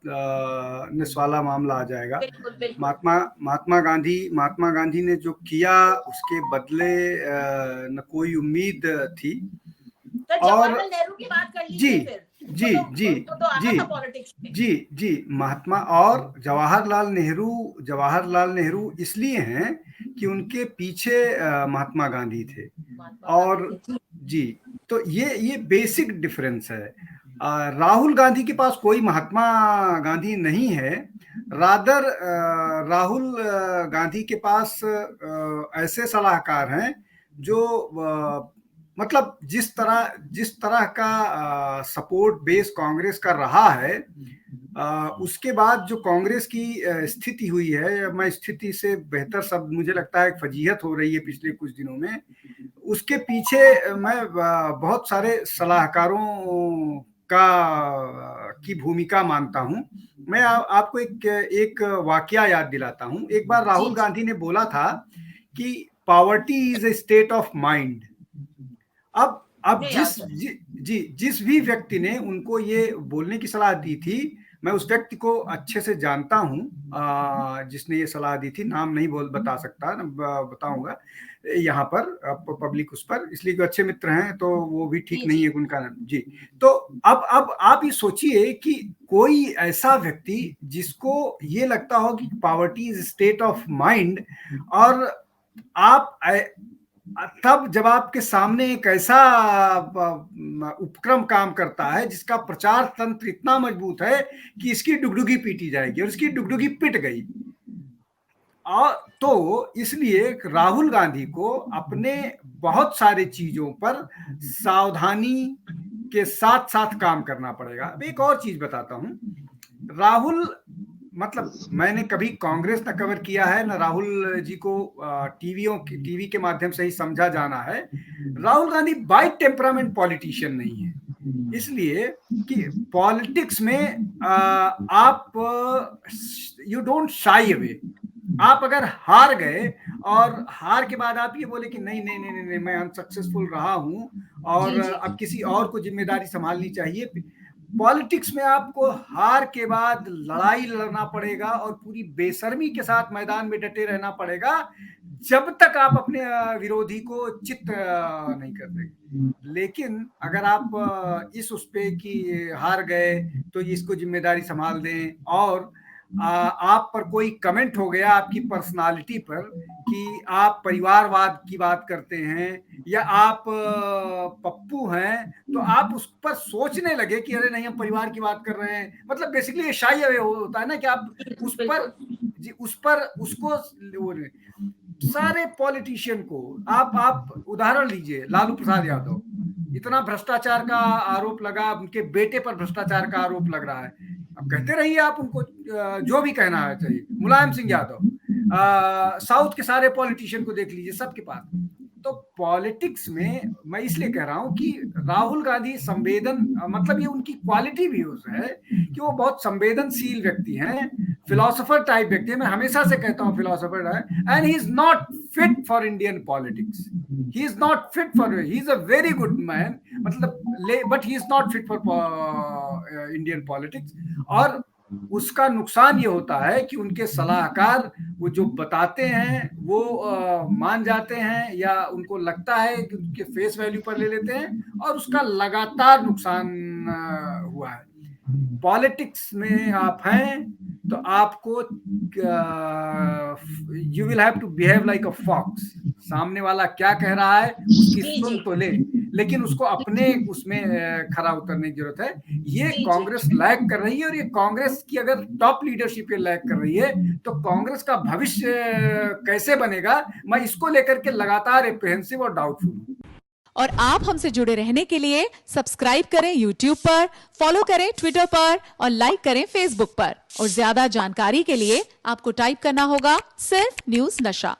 वाला मामला आ जाएगा। बिल्कुल, बिल्कुल। महात्मा गांधी ने जो किया उसके बदले न कोई उम्मीद थी। तो जवाहरलाल नेहरू की बात कर लीजिए फिर। तो आया था पॉलिटिक्स में। जी और जवाहरलाल नेहरू इसलिए हैं कि उनके पीछे महात्मा गांधी थे। और जी, तो ये बेसिक डिफरेंस है। राहुल गांधी के पास कोई महात्मा गांधी नहीं है। रादर राहुल गांधी के पास ऐसे सलाहकार हैं जो मतलब जिस तरह का सपोर्ट बेस कांग्रेस का रहा है, उसके बाद जो कांग्रेस की स्थिति हुई है, मैं स्थिति से बेहतर शब्द मुझे लगता है फजीहत हो रही है पिछले कुछ दिनों में, उसके पीछे मैं बहुत सारे सलाहकारों की भूमिका मानता हूं। मैं आपको एक वाकया याद दिलाता हूं। एक बार राहुल गांधी ने बोला था कि poverty is a state of mind. अब जिस भी व्यक्ति ने उनको ये बोलने की सलाह दी थी, मैं उस व्यक्ति को अच्छे से जानता हूं जिसने ये सलाह दी थी। नाम नहीं बता सकता, बताऊंगा यहाँ पर पब्लिक उस पर, इसलिए कि अच्छे मित्र हैं तो वो भी ठीक नहीं है उनका नाम। जी, तो अब आप ये सोचिए कि कोई ऐसा व्यक्ति जिसको ये लगता हो कि poverty is state of mind, और आप तब जब आपके सामने एक ऐसा उपक्रम काम करता है जिसका प्रचार तंत्र इतना मजबूत है कि इसकी डुगडुगी पीटी जाएगी, और इसकी डुगडुगी पिट गई। और तो इसलिए राहुल गांधी को अपने बहुत सारे चीजों पर सावधानी के साथ साथ काम करना पड़ेगा। अब एक और चीज बताता हूं, राहुल मतलब मैंने कभी कांग्रेस न कवर किया है, न राहुल जी को टीवी के माध्यम से ही समझा जाना है। Rahul Gandhi by temperament politician नहीं है, इसलिए कि पॉलिटिक्स में आप यू डोंट शाई अवे। आप अगर हार गए और हार के बाद आप ये बोले कि नहीं नहीं नहीं नहीं मैं अनसक्सेसफुल रहा हूं और अब किसी और को जिम्मेदारी संभालनी चाहिए। पॉलिटिक्स में आपको हार के बाद लड़ाई लड़ना पड़ेगा और पूरी बेशर्मी के साथ मैदान में डटे रहना पड़ेगा जब तक आप अपने विरोधी को चित नहीं कर देंगे। लेकिन अगर आप इस उस पे कि हार गए तो इसको जिम्मेदारी संभाल दें, और आप पर कोई कमेंट हो गया आपकी पर्सनालिटी पर कि आप परिवारवाद की बात करते हैं या आप पप्पू हैं, तो आप उस पर सोचने लगे कि अरे नहीं हम परिवार की बात कर रहे हैं। मतलब बेसिकली ये शाई अवे होता है ना कि आप उस पर उसको सारे पॉलिटिशियन को आप उदाहरण लीजिए, लालू प्रसाद यादव, इतना भ्रष्टाचार का आरोप लगा, उनके बेटे पर भ्रष्टाचार का आरोप लग रहा है। अब कहते रहिए आप उनको जो भी कहना है चाहिए। मुलायम सिंह यादव, साउथ के सारे पॉलिटिशियन को देख लीजिए, सबके पास। तो पॉलिटिक्स में मैं इसलिए कह रहा हूं कि राहुल गांधी मतलब ये उनकी क्वालिटी भी है कि वो बहुत संवेदनशील व्यक्ति हैं, फिलोसोफर टाइप व्यक्ति है। मैं हमेशा से कहता हूं फिलोसोफर है, and he is not fit for Indian politics. He is not fit for, he is a very good man मतलब, but he is not fit for Indian politics. और उसका नुकसान ये होता है कि उनके सलाहकार वो जो बताते हैं वो मान जाते हैं या उनको लगता है कि उनके फेस वैल्यू पर ले लेते हैं, और उसका लगातार नुकसान हुआ है। पॉलिटिक्स में आप हैं तो आपको you will have to behave like a fox. सामने वाला क्या कह रहा है उसकी सुन तो ले, लेकिन उसको अपने उसमें खरा उतरने की जरूरत है। ये कांग्रेस लैग कर रही है, और ये कांग्रेस की अगर टॉप लीडरशिप ये लैग कर रही है तो कांग्रेस का भविष्य कैसे बनेगा, मैं इसको लेकर के लगातार एप्रीहेंसिव और डाउटफुल हूं। और आप हमसे जुड़े रहने के लिए सब्सक्राइब करें YouTube पर, फॉलो करें ट्विटर पर और लाइक करें Facebook पर। और ज्यादा जानकारी के लिए आपको टाइप करना होगा सिर्फ न्यूज़ नशा।